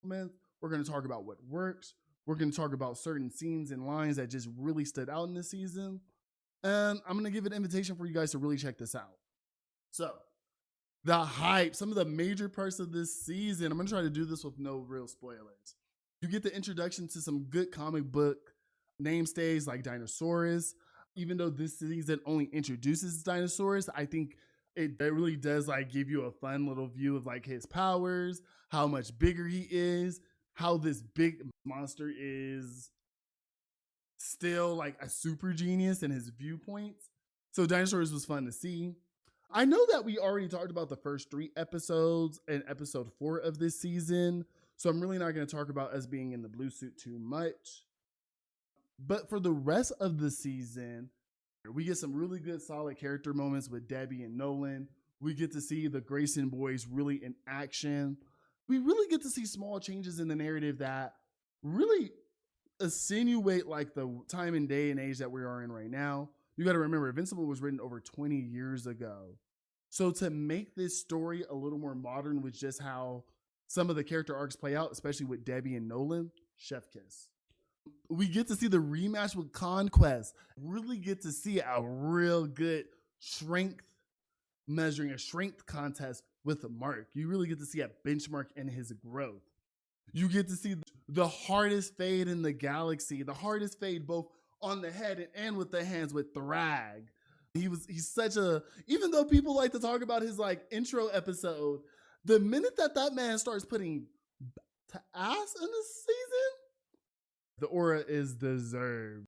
We're going to talk about what works. We're going to talk about certain scenes and lines that just really stood out in this season. And I'm going to give an invitation for you guys to really check this out. So, the hype, some of the major parts of this season, I'm going to try to do this with no real spoilers. You get the introduction to some good comic book namestays like Dinosaurus. Even though this season only introduces Dinosaurus, I think it really does like give you a fun little view of like his powers, how much bigger he is, how this big monster is still like a super genius in his viewpoints. So Dinosaurs was fun to see. I know that we already talked about the first 3 episodes and episode 4 of this season, so I'm really not going to talk about us being in the blue suit too much. But for the rest of the season, we get some really good solid character moments with Debbie and Nolan. We get to see the Grayson boys really in action. We really get to see small changes in the narrative that really insinuate like the time and day and age that we are in right now. You got to remember, Invincible was written over 20 years ago. So to make this story a little more modern with just how some of the character arcs play out, especially with Debbie and Nolan, chef kiss. We get to see the rematch with Conquest. Really get to see a real good strength measuring, a strength contest with Mark. You really get to see a benchmark in his growth. You get to see the hardest fade in the galaxy, the hardest fade both on the head and with the hands with Thragg. He's such a, even though people like to talk about his like intro episode, the minute that man starts putting to ass in this season, the aura is deserved.